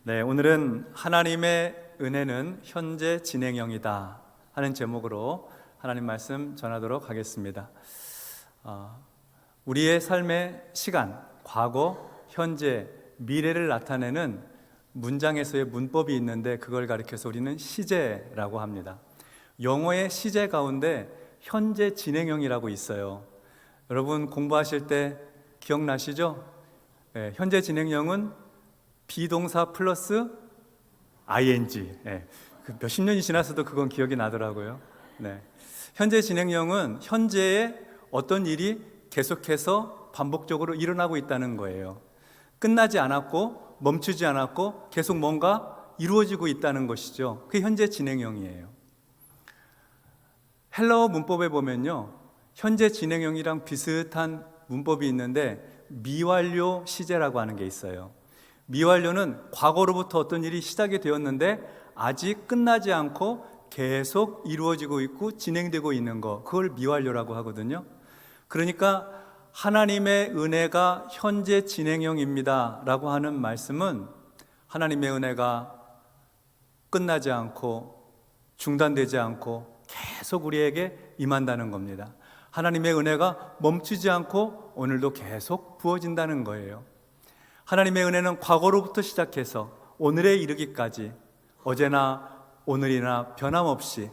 네, 오늘은 하나님의 은혜는 현재 진행형이다 하는 제목으로 하나님 말씀 전하도록 하겠습니다. 우리의 삶의 시간, 과거, 현재, 미래를 나타내는 문장에서의 문법이 있는데 그걸 가리켜서 우리는 시제라고 합니다. 영어의 시제 가운데 현재 진행형이라고 있어요. 여러분 공부하실 때 기억나시죠? 네, 현재 진행형은 비동사 플러스 ing. 네, 몇십 년이 지나서도 그건 기억이 나더라고요. 네. 현재 진행형은 현재에 어떤 일이 계속해서 반복적으로 일어나고 있다는 거예요. 끝나지 않았고 멈추지 않았고 계속 뭔가 이루어지고 있다는 것이죠. 그게 현재 진행형이에요. 헬라어 문법에 보면요, 현재 진행형이랑 비슷한 문법이 있는데 미완료 시제라고 하는 게 있어요. 미완료는 과거로부터 어떤 일이 시작이 되었는데 아직 끝나지 않고 계속 이루어지고 있고 진행되고 있는 거, 그걸 미완료라고 하거든요. 그러니까 하나님의 은혜가 현재 진행형입니다 라고 하는 말씀은 하나님의 은혜가 끝나지 않고 중단되지 않고 계속 우리에게 임한다는 겁니다. 하나님의 은혜가 멈추지 않고 오늘도 계속 부어진다는 거예요. 하나님의 은혜는 과거로부터 시작해서 오늘에 이르기까지 어제나 오늘이나 변함없이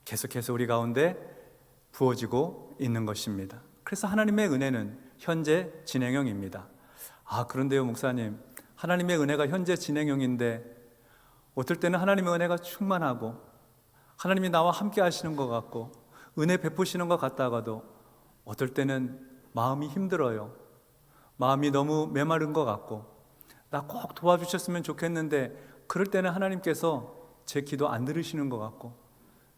계속해서 우리 가운데 부어지고 있는 것입니다. 그래서 하나님의 은혜는 현재 진행형입니다. 그런데요 목사님, 하나님의 은혜가 현재 진행형인데 어떨 때는 하나님의 은혜가 충만하고 하나님이 나와 함께 하시는 것 같고 은혜 베푸시는 것 같다가도 어떨 때는 마음이 힘들어요. 마음이 너무 메마른 것 같고 나 꼭 도와주셨으면 좋겠는데 그럴 때는 하나님께서 제 기도 안 들으시는 것 같고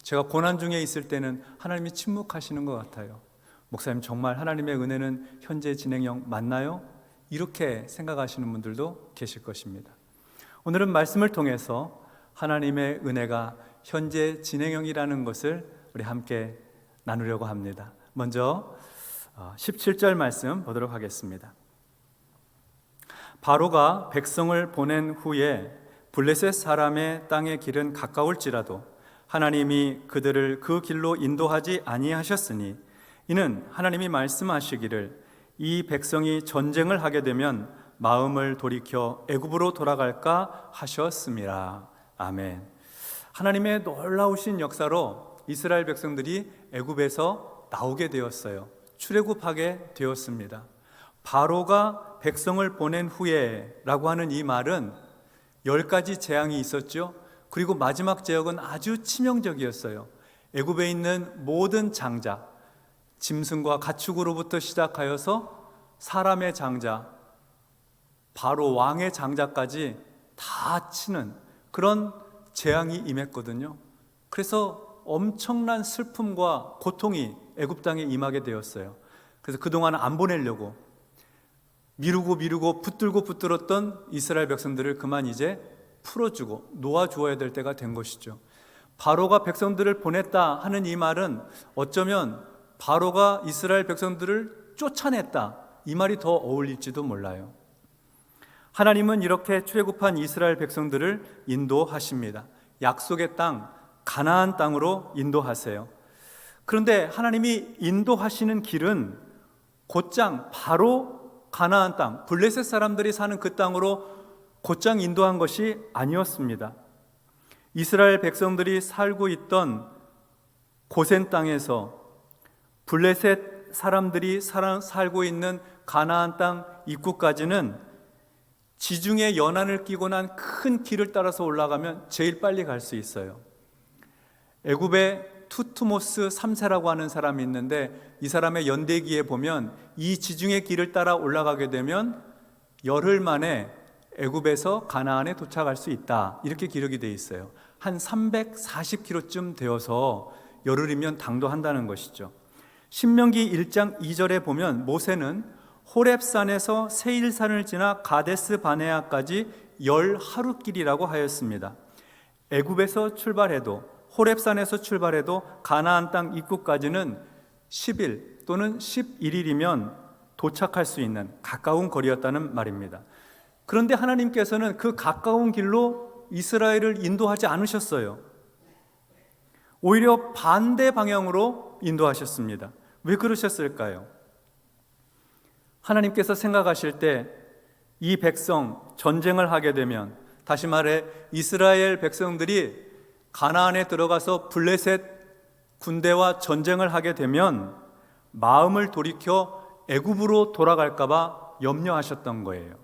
제가 고난 중에 있을 때는 하나님이 침묵하시는 것 같아요. 목사님, 정말 하나님의 은혜는 현재 진행형 맞나요? 이렇게 생각하시는 분들도 계실 것입니다. 오늘은 말씀을 통해서 하나님의 은혜가 현재 진행형이라는 것을 우리 함께 나누려고 합니다. 먼저 17절 말씀 보도록 하겠습니다. 바로가 백성을 보낸 후에 블레셋 사람의 땅의 길은 가까울지라도 하나님이 그들을 그 길로 인도하지 아니하셨으니 이는 하나님이 말씀하시기를 이 백성이 전쟁을 하게 되면 마음을 돌이켜 애굽으로 돌아갈까 하셨음이라. 아멘. 하나님의 놀라우신 역사로 이스라엘 백성들이 애굽에서 나오게 되었어요. 출애굽하게 되었습니다. 바로가 백성을 보낸 후에 라고 하는 이 말은 10가지 재앙이 있었죠. 그리고 마지막 재앙은 아주 치명적이었어요. 애굽에 있는 모든 장자, 짐승과 가축으로부터 시작하여서 사람의 장자, 바로 왕의 장자까지 다 치는 그런 재앙이 임했거든요. 그래서 엄청난 슬픔과 고통이 애굽 땅에 임하게 되었어요. 그래서 그동안 안 보내려고 미루고 붙들었던 이스라엘 백성들을 그만 이제 풀어주고 놓아주어야 될 때가 된 것이죠. 바로가 백성들을 보냈다 하는 이 말은 어쩌면 바로가 이스라엘 백성들을 쫓아냈다, 이 말이 더 어울릴지도 몰라요. 하나님은 이렇게 출애굽한 이스라엘 백성들을 인도하십니다. 약속의 땅, 가나안 땅으로 인도하세요. 그런데 하나님이 인도하시는 길은 곧장 바로 가나안 땅, 블레셋 사람들이 사는 그 땅으로 곧장 인도한 것이 아니었습니다. 이스라엘 백성들이 살고 있던 고센 땅에서 블레셋 사람들이 살고 있는 가나안 땅 입구까지는 지중해 연안을 끼고 난 큰 길을 따라서 올라가면 제일 빨리 갈 수 있어요. 애굽의 투트모스 3세라고 하는 사람이 있는데 이 사람의 연대기에 보면 이 지중해 길을 따라 올라가게 되면 열흘 만에 애굽에서 가나안에 도착할 수 있다, 이렇게 기록이 되어 있어요. 한 340km쯤 되어서 열흘이면 당도한다는 것이죠. 신명기 1장 2절에 보면 모세는 호렙산에서 세일산을 지나 가데스 바네아까지 10하루길이라고 하였습니다. 애굽에서 출발해도 호렙산에서 출발해도 가나안 땅 입구까지는 10일 또는 11일이면 도착할 수 있는 가까운 거리였다는 말입니다. 그런데 하나님께서는 그 가까운 길로 이스라엘을 인도하지 않으셨어요. 오히려 반대 방향으로 인도하셨습니다. 왜 그러셨을까요? 하나님께서 생각하실 때 이 백성 전쟁을 하게 되면, 다시 말해 이스라엘 백성들이 가나안에 들어가서 블레셋 군대와 전쟁을 하게 되면 마음을 돌이켜 애굽으로 돌아갈까 봐 염려하셨던 거예요.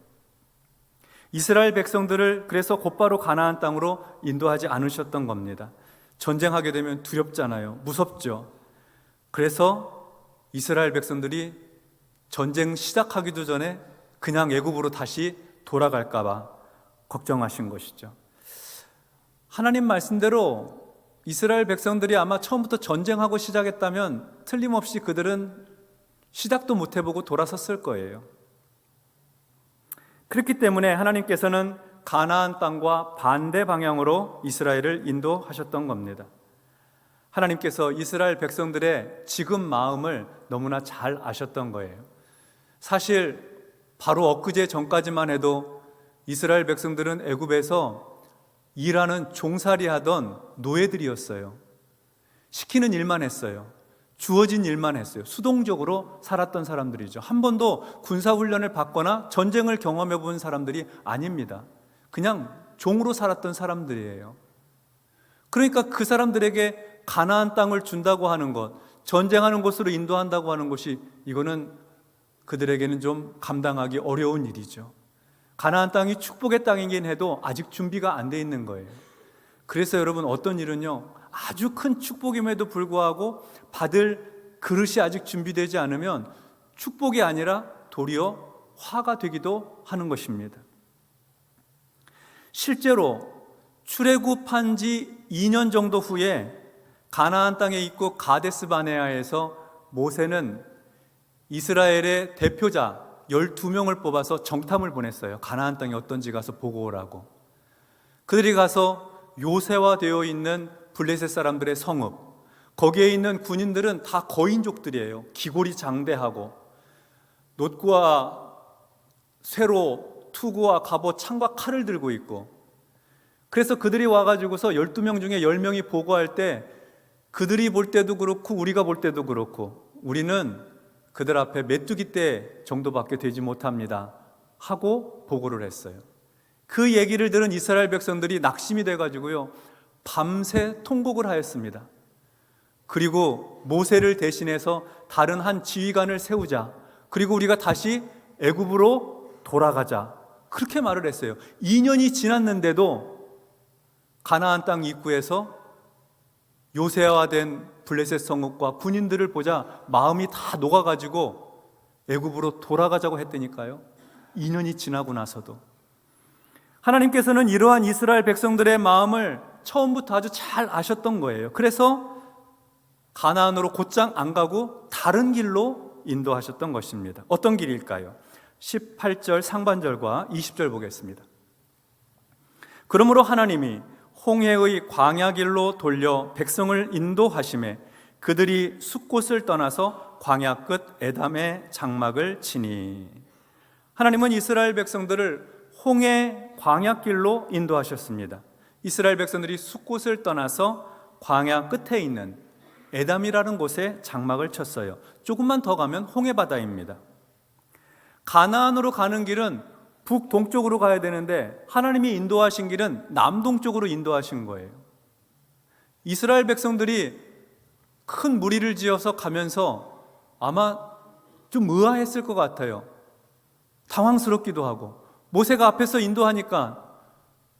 이스라엘 백성들을 그래서 곧바로 가나안 땅으로 인도하지 않으셨던 겁니다. 전쟁하게 되면 두렵잖아요. 무섭죠. 그래서 이스라엘 백성들이 전쟁 시작하기도 전에 그냥 애굽으로 다시 돌아갈까 봐 걱정하신 것이죠. 하나님 말씀대로 이스라엘 백성들이 아마 처음부터 전쟁하고 시작했다면 틀림없이 그들은 시작도 못 해보고 돌아섰을 거예요. 그렇기 때문에 하나님께서는 가나안 땅과 반대 방향으로 이스라엘을 인도하셨던 겁니다. 하나님께서 이스라엘 백성들의 지금 마음을 너무나 잘 아셨던 거예요. 사실 바로 엊그제 전까지만 해도 이스라엘 백성들은 애굽에서 일하는 종살이 하던 노예들이었어요. 시키는 일만 했어요. 주어진 일만 했어요. 수동적으로 살았던 사람들이죠. 한 번도 군사훈련을 받거나 전쟁을 경험해 본 사람들이 아닙니다. 그냥 종으로 살았던 사람들이에요. 그러니까 그 사람들에게 가나안 땅을 준다고 하는 것, 전쟁하는 곳으로 인도한다고 하는 것이, 이거는 그들에게는 좀 감당하기 어려운 일이죠. 가나안 땅이 축복의 땅이긴 해도 아직 준비가 안 돼 있는 거예요. 그래서 여러분, 어떤 일은요, 아주 큰 축복임에도 불구하고 받을 그릇이 아직 준비되지 않으면 축복이 아니라 도리어 화가 되기도 하는 것입니다. 실제로 출애굽한 지 2년 정도 후에 가나안 땅에 있고 가데스 바네아에서 모세는 이스라엘의 대표자 12명을 뽑아서 정탐을 보냈어요. 가나안 땅이 어떤지 가서 보고 오라고. 그들이 가서 요새화되어 있는 블레셋 사람들의 성읍, 거기에 있는 군인들은 다 거인족들이에요. 기골이 장대하고 놋과 쇠로 투구와 갑옷, 창과 칼을 들고 있고, 그래서 그들이 와가지고서 12명 중에 10명이 보고할 때 그들이 볼 때도 그렇고 우리가 볼 때도 그렇고 우리는 그들 앞에 메뚜기 떼 정도밖에 되지 못합니다 하고 보고를 했어요. 그 얘기를 들은 이스라엘 백성들이 낙심이 돼가지고요, 밤새 통곡을 하였습니다. 그리고 모세를 대신해서 다른 한 지휘관을 세우자, 그리고 우리가 다시 애굽으로 돌아가자, 그렇게 말을 했어요. 2년이 지났는데도 가나안 땅 입구에서 요새화된 블레셋 성읍과 군인들을 보자 마음이 다 녹아가지고 애굽으로 돌아가자고 했다니까요. 2년이 지나고 나서도. 하나님께서는 이러한 이스라엘 백성들의 마음을 처음부터 아주 잘 아셨던 거예요. 그래서 가나안으로 곧장 안 가고 다른 길로 인도하셨던 것입니다. 어떤 길일까요? 18절 상반절과 20절 보겠습니다. 그러므로 하나님이 홍해의 광야길로 돌려 백성을 인도하심에 그들이 숲곳을 떠나서 광야 끝 에담의 장막을 치니. 하나님은 이스라엘 백성들을 홍해 광야길로 인도하셨습니다. 이스라엘 백성들이 숲곳을 떠나서 광야 끝에 있는 에담이라는 곳에 장막을 쳤어요. 조금만 더 가면 홍해바다입니다. 가나안으로 가는 길은 북동쪽으로 가야 되는데 하나님이 인도하신 길은 남동쪽으로 인도하신 거예요. 이스라엘 백성들이 큰 무리를 지어서 가면서 아마 좀 의아했을 것 같아요. 당황스럽기도 하고, 모세가 앞에서 인도하니까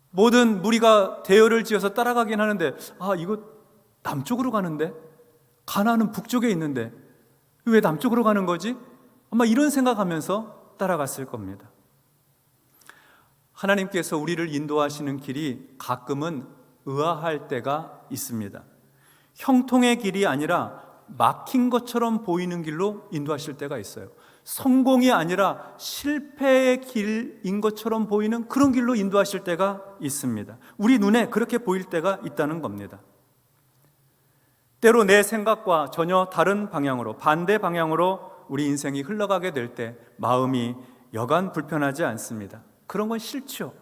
모든 무리가 대열을 지어서 따라가긴 하는데, 이거 남쪽으로 가는데? 가나안은 북쪽에 있는데 왜 남쪽으로 가는 거지? 아마 이런 생각하면서 따라갔을 겁니다. 하나님께서 우리를 인도하시는 길이 가끔은 의아할 때가 있습니다. 형통의 길이 아니라 막힌 것처럼 보이는 길로 인도하실 때가 있어요. 성공이 아니라 실패의 길인 것처럼 보이는 그런 길로 인도하실 때가 있습니다. 우리 눈에 그렇게 보일 때가 있다는 겁니다. 때로 내 생각과 전혀 다른 방향으로, 반대 방향으로 우리 인생이 흘러가게 될 때 마음이 여간 불편하지 않습니다. 그런 건 싫죠.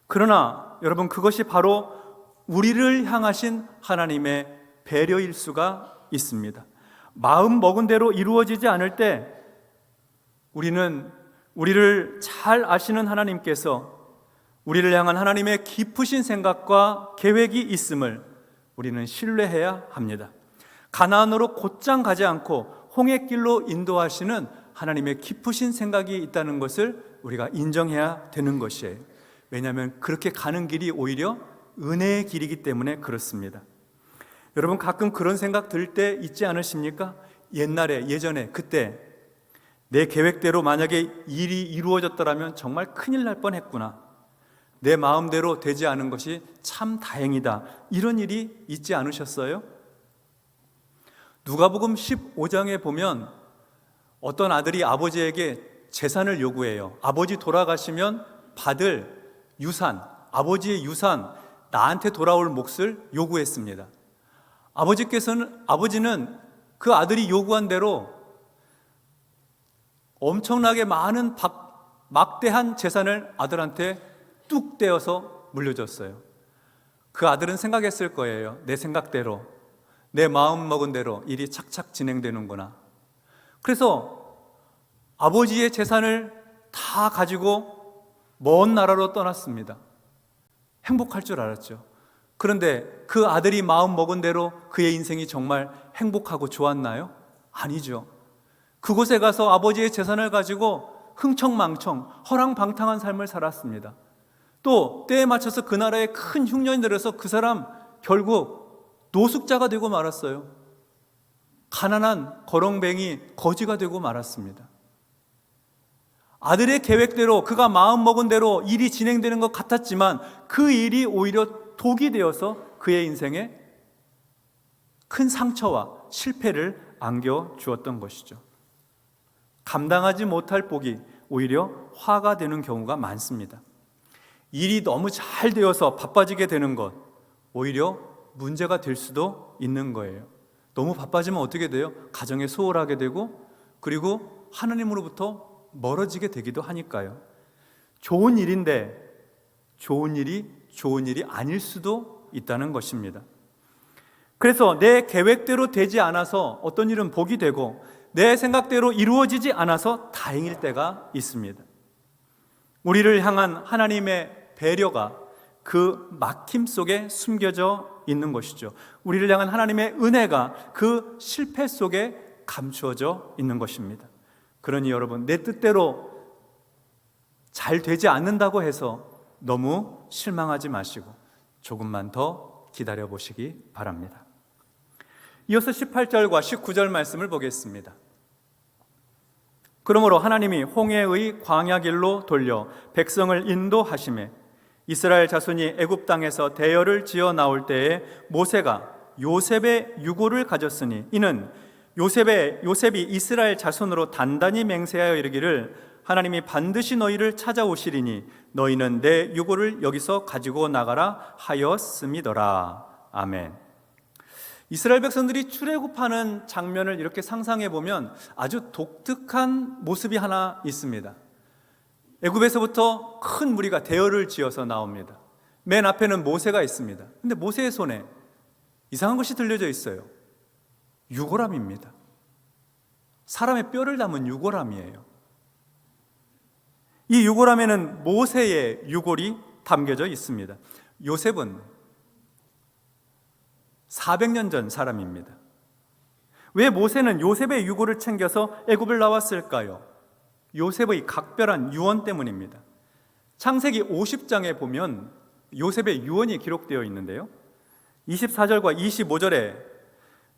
그러나 여러분, 그것이 바로 우리를 향하신 하나님의 배려일 수가 있습니다. 마음 먹은 대로 이루어지지 않을 때 우리를 잘 아시는 하나님께서 우리를 향한 하나님의 깊으신 생각과 계획이 있음을 우리는 신뢰해야 합니다. 가나안으로 곧장 가지 않고 홍해길로 인도하시는 하나님의 깊으신 생각이 있다는 것을 우리가 인정해야 되는 것이에요. 왜냐하면 그렇게 가는 길이 오히려 은혜의 길이기 때문에 그렇습니다. 여러분, 가끔 그런 생각 들 때 있지 않으십니까? 예전에 그때 내 계획대로 만약에 일이 이루어졌더라면 정말 큰일 날 뻔했구나, 내 마음대로 되지 않은 것이 참 다행이다, 이런 일이 있지 않으셨어요? 누가복음 15장에 보면 어떤 아들이 아버지에게 재산을 요구해요. 아버지 돌아가시면 받을 유산, 아버지의 유산, 나한테 돌아올 몫을 요구했습니다. 아버지는 그 아들이 요구한 대로 엄청나게 많은 막대한 재산을 아들한테 뚝 떼어서 물려줬어요. 그 아들은 생각했을 거예요. 내 생각대로, 내 마음 먹은 대로 일이 착착 진행되는구나. 그래서 아버지의 재산을 다 가지고 먼 나라로 떠났습니다. 행복할 줄 알았죠. 그런데 그 아들이 마음 먹은 대로 그의 인생이 정말 행복하고 좋았나요? 아니죠. 그곳에 가서 아버지의 재산을 가지고 흥청망청 허랑방탕한 삶을 살았습니다. 또 때에 맞춰서 그 나라에 큰 흉년이 내려서 그 사람 결국 노숙자가 되고 말았어요. 가난한 거렁뱅이 거지가 되고 말았습니다. 아들의 계획대로, 그가 마음 먹은 대로 일이 진행되는 것 같았지만 그 일이 오히려 독이 되어서 그의 인생에 큰 상처와 실패를 안겨주었던 것이죠. 감당하지 못할 복이 오히려 화가 되는 경우가 많습니다. 일이 너무 잘 되어서 바빠지게 되는 것, 오히려 문제가 될 수도 있는 거예요. 너무 바빠지면 어떻게 돼요? 가정에 소홀하게 되고, 그리고 하나님으로부터 멀어지게 되기도 하니까요. 좋은 일인데 좋은 일이 아닐 수도 있다는 것입니다. 그래서 내 계획대로 되지 않아서 어떤 일은 복이 되고 내 생각대로 이루어지지 않아서 다행일 때가 있습니다. 우리를 향한 하나님의 배려가 그 막힘 속에 숨겨져 있는 것이죠. 우리를 향한 하나님의 은혜가 그 실패 속에 감추어져 있는 것입니다. 그러니 여러분, 내 뜻대로 잘 되지 않는다고 해서 너무 실망하지 마시고 조금만 더 기다려 보시기 바랍니다. 이어서 18절과 19절 말씀을 보겠습니다. 그러므로 하나님이 홍해의 광야길로 돌려 백성을 인도하시매 이스라엘 자손이 애굽 땅에서 대열을 지어 나올 때에 모세가 요셉의 유고를 가졌으니 이는 요셉이 이스라엘 자손으로 단단히 맹세하여 이르기를 하나님이 반드시 너희를 찾아오시리니 너희는 내 유고를 여기서 가지고 나가라 하였음이더라. 아멘. 이스라엘 백성들이 출애굽하는 장면을 이렇게 상상해 보면 아주 독특한 모습이 하나 있습니다. 애굽에서부터 큰 무리가 대열을 지어서 나옵니다. 맨 앞에는 모세가 있습니다. 근데 모세의 손에 이상한 것이 들려져 있어요. 유골함입니다. 사람의 뼈를 담은 유골함이에요. 이 유골함에는 모세의 유골이 담겨져 있습니다. 요셉은 400년 전 사람입니다. 왜 모세는 요셉의 유골을 챙겨서 애굽을 나왔을까요? 요셉의 각별한 유언 때문입니다. 창세기 50장에 보면 요셉의 유언이 기록되어 있는데요, 24절과 25절에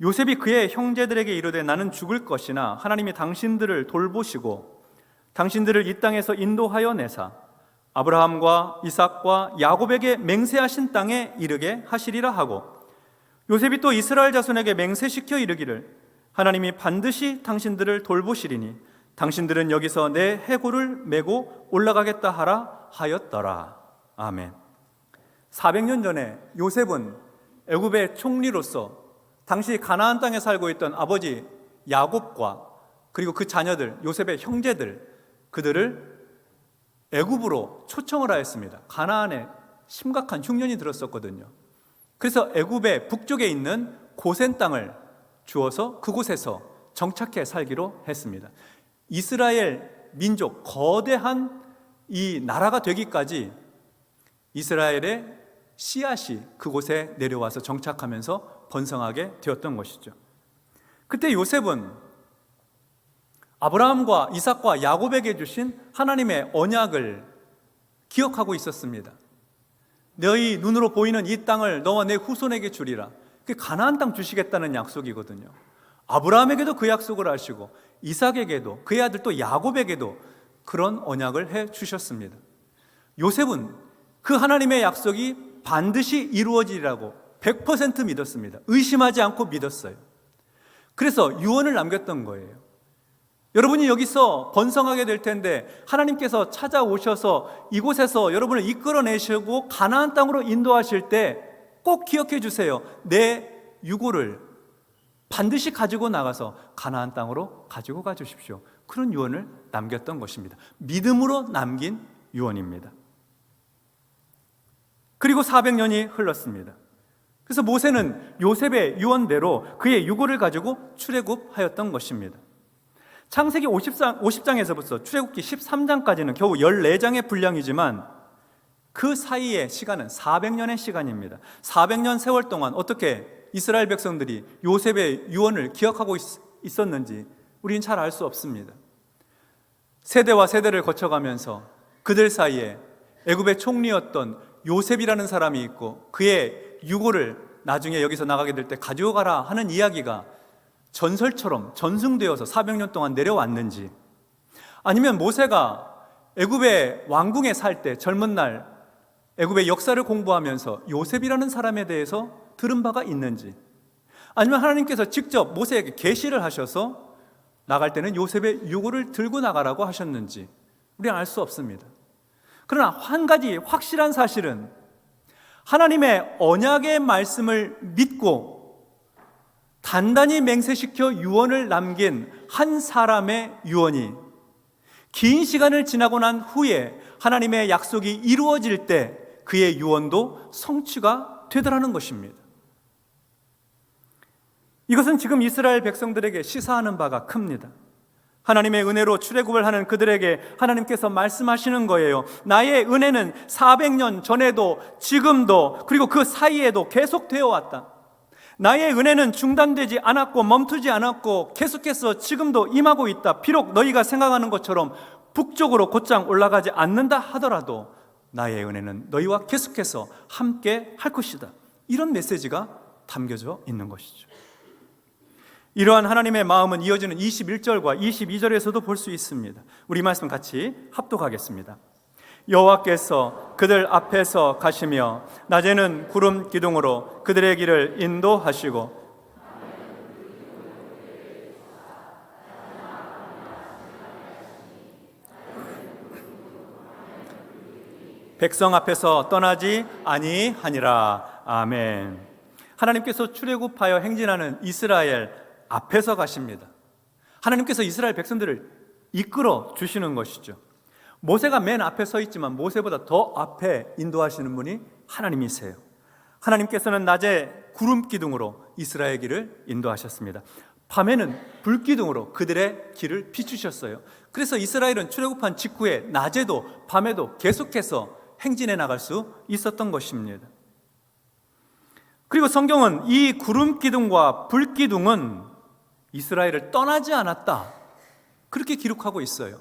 요셉이 그의 형제들에게 이르되 나는 죽을 것이나 하나님이 당신들을 돌보시고 당신들을 이 땅에서 인도하여 내사 아브라함과 이삭과 야곱에게 맹세하신 땅에 이르게 하시리라 하고, 요셉이 또 이스라엘 자손에게 맹세시켜 이르기를 하나님이 반드시 당신들을 돌보시리니 당신들은 여기서 내 해골을 메고 올라가겠다 하라 하였더라. 아멘. 400년 전에 요셉은 애굽의 총리로서 당시 가나안 땅에 살고 있던 아버지 야곱과 그리고 그 자녀들, 요셉의 형제들, 그들을 애굽으로 초청을 하였습니다. 가나안에 심각한 흉년이 들었었거든요. 그래서 애굽의 북쪽에 있는 고센 땅을 주어서 그곳에서 정착해 살기로 했습니다. 이스라엘 민족, 거대한 이 나라가 되기까지 이스라엘의 씨앗이 그곳에 내려와서 정착하면서 번성하게 되었던 것이죠. 그때 요셉은 아브라함과 이삭과 야곱에게 주신 하나님의 언약을 기억하고 있었습니다. 너희 눈으로 보이는 이 땅을 너와 내 후손에게 주리라. 그게 가나안 땅 주시겠다는 약속이거든요. 아브라함에게도 그 약속을 하시고 이삭에게도, 그의 아들 또 야곱에게도 그런 언약을 해 주셨습니다. 요셉은 그 하나님의 약속이 반드시 이루어지리라고 100% 믿었습니다. 의심하지 않고 믿었어요. 그래서 유언을 남겼던 거예요. 여러분이 여기서 번성하게 될 텐데 하나님께서 찾아오셔서 이곳에서 여러분을 이끌어내시고 가나안 땅으로 인도하실 때 꼭 기억해 주세요. 내 유고를 반드시 가지고 나가서 가나안 땅으로 가지고 가 주십시오. 그런 유언을 남겼던 것입니다. 믿음으로 남긴 유언입니다. 그리고 400년이 흘렀습니다. 그래서 모세는 요셉의 유언대로 그의 유고를 가지고 출애굽하였던 것입니다. 창세기 50장에서부터 출애굽기 13장까지는 겨우 14장의 분량이지만 그 사이의 시간은 400년의 시간입니다. 400년 세월 동안 어떻게 이스라엘 백성들이 요셉의 유언을 기억하고 있었는지 우리는 잘 알 수 없습니다. 세대와 세대를 거쳐가면서 그들 사이에 애굽의 총리였던 요셉이라는 사람이 있고 그의 유고를 나중에 여기서 나가게 될 때 가지고 가라 하는 이야기가 전설처럼 전승되어서 400년 동안 내려왔는지, 아니면 모세가 애굽의 왕궁에 살 때 젊은 날 애굽의 역사를 공부하면서 요셉이라는 사람에 대해서 들은 바가 있는지, 아니면 하나님께서 직접 모세에게 계시를 하셔서 나갈 때는 요셉의 유고를 들고 나가라고 하셨는지 우리는 알 수 없습니다. 그러나 한 가지 확실한 사실은 하나님의 언약의 말씀을 믿고 단단히 맹세시켜 유언을 남긴 한 사람의 유언이 긴 시간을 지나고 난 후에 하나님의 약속이 이루어질 때 그의 유언도 성취가 되더라는 것입니다. 이것은 지금 이스라엘 백성들에게 시사하는 바가 큽니다. 하나님의 은혜로 출애굽을 하는 그들에게 하나님께서 말씀하시는 거예요. 나의 은혜는 400년 전에도 지금도 그리고 그 사이에도 계속되어 왔다. 나의 은혜는 중단되지 않았고 멈추지 않았고 계속해서 지금도 임하고 있다. 비록 너희가 생각하는 것처럼 북쪽으로 곧장 올라가지 않는다 하더라도 나의 은혜는 너희와 계속해서 함께 할 것이다. 이런 메시지가 담겨져 있는 것이죠. 이러한 하나님의 마음은 이어지는 21절과 22절에서도 볼 수 있습니다. 우리 말씀 같이 합독하겠습니다. 여호와께서 그들 앞에서 가시며 낮에는 구름 기둥으로 그들의 길을 인도하시고 백성 앞에서 떠나지 아니하니라. 아멘. 하나님께서 출애굽하여 행진하는 이스라엘 앞에서 가십니다. 하나님께서 이스라엘 백성들을 이끌어 주시는 것이죠. 모세가 맨 앞에 서 있지만 모세보다 더 앞에 인도하시는 분이 하나님이세요. 하나님께서는 낮에 구름 기둥으로 이스라엘 길을 인도하셨습니다. 밤에는 불 기둥으로 그들의 길을 비추셨어요. 그래서 이스라엘은 출애굽한 직후에 낮에도 밤에도 계속해서 행진해 나갈 수 있었던 것입니다. 그리고 성경은 이 구름 기둥과 불 기둥은 이스라엘을 떠나지 않았다, 그렇게 기록하고 있어요.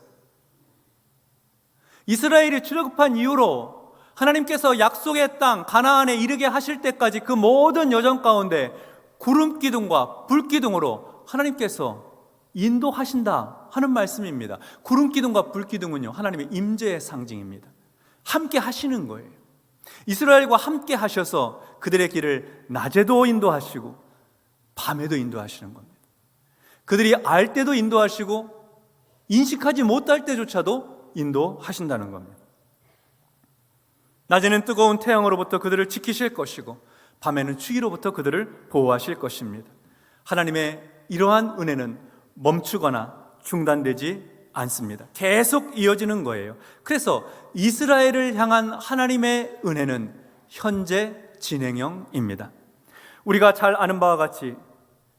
이스라엘이 출애굽한 이후로 하나님께서 약속의 땅 가나안에 이르게 하실 때까지 그 모든 여정 가운데 구름 기둥과 불 기둥으로 하나님께서 인도하신다 하는 말씀입니다. 구름 기둥과 불 기둥은요, 하나님의 임재의 상징입니다. 함께 하시는 거예요. 이스라엘과 함께 하셔서 그들의 길을 낮에도 인도하시고 밤에도 인도하시는 겁니다. 그들이 알 때도 인도하시고 인식하지 못할 때조차도 인도하신다는 겁니다. 낮에는 뜨거운 태양으로부터 그들을 지키실 것이고 밤에는 추위로부터 그들을 보호하실 것입니다. 하나님의 이러한 은혜는 멈추거나 중단되지 않습니다. 계속 이어지는 거예요. 그래서 이스라엘을 향한 하나님의 은혜는 현재 진행형입니다. 우리가 잘 아는 바와 같이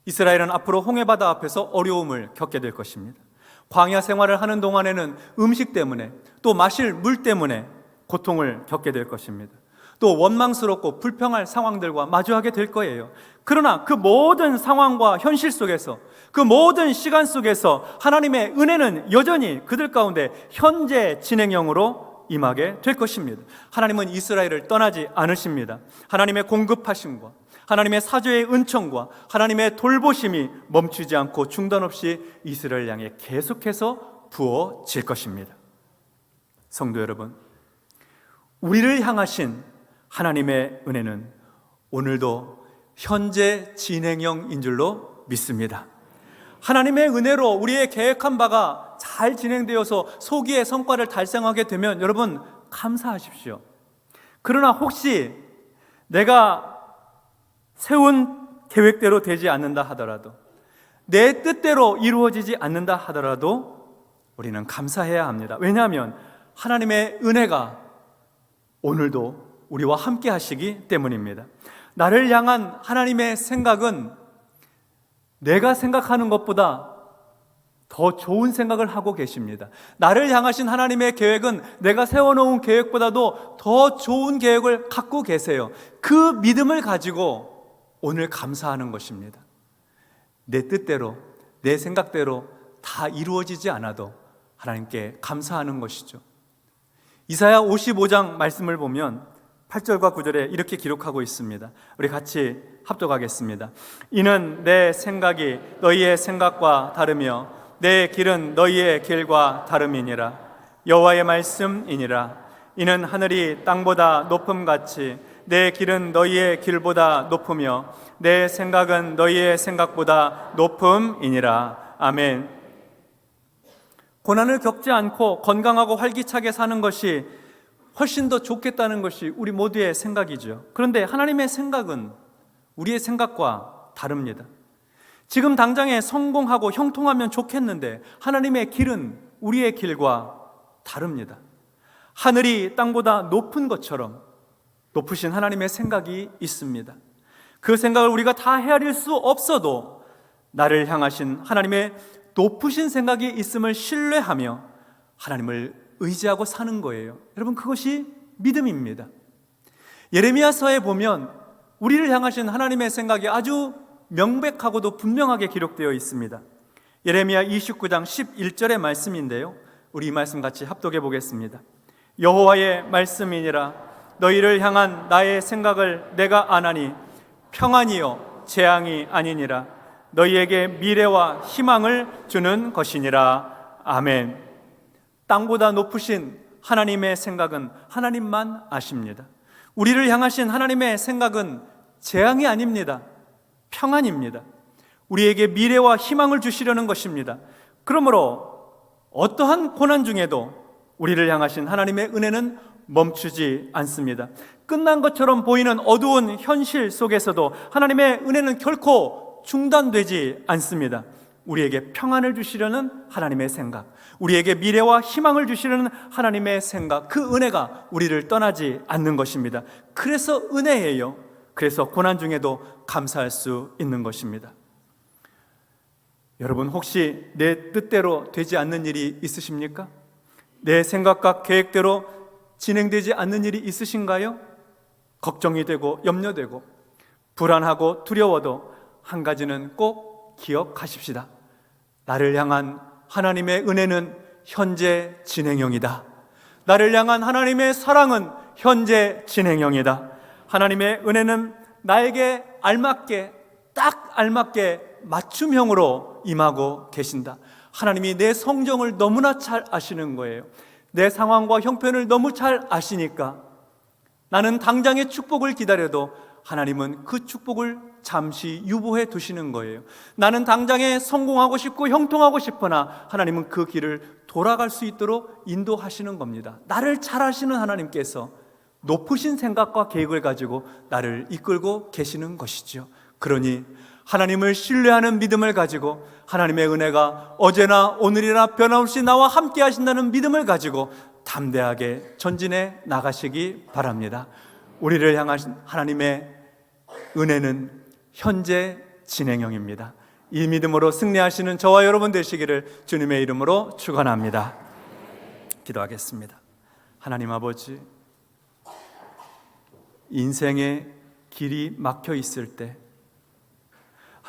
이스라엘은 앞으로 홍해바다 앞에서 어려움을 겪게 될 것입니다. 광야 생활을 하는 동안에는 음식 때문에 또 마실 물 때문에 고통을 겪게 될 것입니다. 또 원망스럽고 불평할 상황들과 마주하게 될 거예요. 그러나 그 모든 상황과 현실 속에서, 그 모든 시간 속에서 하나님의 은혜는 여전히 그들 가운데 현재 진행형으로 임하게 될 것입니다. 하나님은 이스라엘을 떠나지 않으십니다. 하나님의 공급하심과 하나님의 사죄의 은총과 하나님의 돌보심이 멈추지 않고 중단 없이 이스라엘 향해 계속해서 부어질 것입니다. 성도 여러분, 우리를 향하신 하나님의 은혜는 오늘도 현재 진행형인 줄로 믿습니다. 하나님의 은혜로 우리의 계획한 바가 잘 진행되어서 소기의 성과를 달성하게 되면 여러분 감사하십시오. 그러나 혹시 내가 세운 계획대로 되지 않는다 하더라도, 내 뜻대로 이루어지지 않는다 하더라도 우리는 감사해야 합니다. 왜냐하면 하나님의 은혜가 오늘도 우리와 함께 하시기 때문입니다. 나를 향한 하나님의 생각은 내가 생각하는 것보다 더 좋은 생각을 하고 계십니다. 나를 향하신 하나님의 계획은 내가 세워놓은 계획보다도 더 좋은 계획을 갖고 계세요. 그 믿음을 가지고 오늘 감사하는 것입니다. 내 뜻대로, 내 생각대로 다 이루어지지 않아도 하나님께 감사하는 것이죠. 이사야 55장 말씀을 보면 8절과 9절에 이렇게 기록하고 있습니다. 우리 같이 합독하겠습니다. 이는 내 생각이 너희의 생각과 다르며 내 길은 너희의 길과 다름이니라. 여호와의 말씀이니라. 이는 하늘이 땅보다 높음같이 내 길은 너희의 길보다 높으며 내 생각은 너희의 생각보다 높음이니라. 아멘. 고난을 겪지 않고 건강하고 활기차게 사는 것이 훨씬 더 좋겠다는 것이 우리 모두의 생각이죠. 그런데 하나님의 생각은 우리의 생각과 다릅니다. 지금 당장에 성공하고 형통하면 좋겠는데 하나님의 길은 우리의 길과 다릅니다. 하늘이 땅보다 높은 것처럼 높으신 하나님의 생각이 있습니다. 그 생각을 우리가 다 헤아릴 수 없어도 나를 향하신 하나님의 높으신 생각이 있음을 신뢰하며 하나님을 의지하고 사는 거예요. 여러분, 그것이 믿음입니다. 예레미야서에 보면 우리를 향하신 하나님의 생각이 아주 명백하고도 분명하게 기록되어 있습니다. 예레미야 29장 11절의 말씀인데요, 우리 이 말씀 같이 합독해 보겠습니다. 여호와의 말씀이니라. 너희를 향한 나의 생각을 내가 아나니 평안이요 재앙이 아니니라. 너희에게 미래와 희망을 주는 것이니라. 아멘. 땅보다 높으신 하나님의 생각은 하나님만 아십니다. 우리를 향하신 하나님의 생각은 재앙이 아닙니다. 평안입니다. 우리에게 미래와 희망을 주시려는 것입니다. 그러므로 어떠한 고난 중에도 우리를 향하신 하나님의 은혜는 멈추지 않습니다. 끝난 것처럼 보이는 어두운 현실 속에서도 하나님의 은혜는 결코 중단되지 않습니다. 우리에게 평안을 주시려는 하나님의 생각, 우리에게 미래와 희망을 주시려는 하나님의 생각, 그 은혜가 우리를 떠나지 않는 것입니다. 그래서 은혜예요. 그래서 고난 중에도 감사할 수 있는 것입니다. 여러분, 혹시 내 뜻대로 되지 않는 일이 있으십니까? 내 생각과 계획대로 진행되지 않는 일이 있으신가요? 걱정이 되고 염려되고 불안하고 두려워도 한 가지는 꼭 기억하십시다. 나를 향한 하나님의 은혜는 현재 진행형이다. 나를 향한 하나님의 사랑은 현재 진행형이다. 하나님의 은혜는 나에게 알맞게, 딱 알맞게 맞춤형으로 임하고 계신다. 하나님이 내 성정을 너무나 잘 아시는 거예요. 내 상황과 형편을 너무 잘 아시니까 나는 당장의 축복을 기다려도 하나님은 그 축복을 잠시 유보해 두시는 거예요. 나는 당장에 성공하고 싶고 형통하고 싶으나 하나님은 그 길을 돌아갈 수 있도록 인도하시는 겁니다. 나를 잘 아시는 하나님께서 높으신 생각과 계획을 가지고 나를 이끌고 계시는 것이죠. 그러니 하나님을 신뢰하는 믿음을 가지고 하나님의 은혜가 어제나 오늘이나 변함없이 나와 함께 하신다는 믿음을 가지고 담대하게 전진해 나가시기 바랍니다. 우리를 향한 하나님의 은혜는 현재 진행형입니다. 이 믿음으로 승리하시는 저와 여러분 되시기를 주님의 이름으로 축원합니다. 기도하겠습니다. 하나님 아버지, 인생의 길이 막혀 있을 때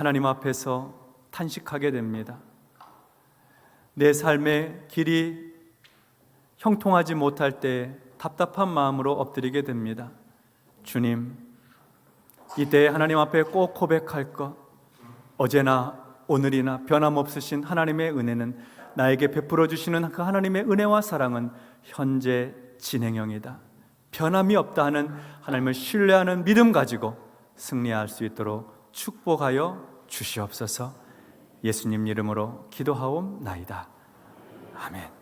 하나님 앞에서 탄식하게 됩니다. 내 삶의 길이 형통하지 못할 때 답답한 마음으로 엎드리게 됩니다. 주님, 이때 하나님 앞에 꼭 고백할 것, 어제나 오늘이나 변함없으신 하나님의 은혜는, 나에게 베풀어 주시는 그 하나님의 은혜와 사랑은 현재 진행형이다. 변함이 없다 하는 하나님을 신뢰하는 믿음 가지고 승리할 수 있도록 축복하여 주시옵소서. 예수님 이름으로 기도하옵나이다. 아멘.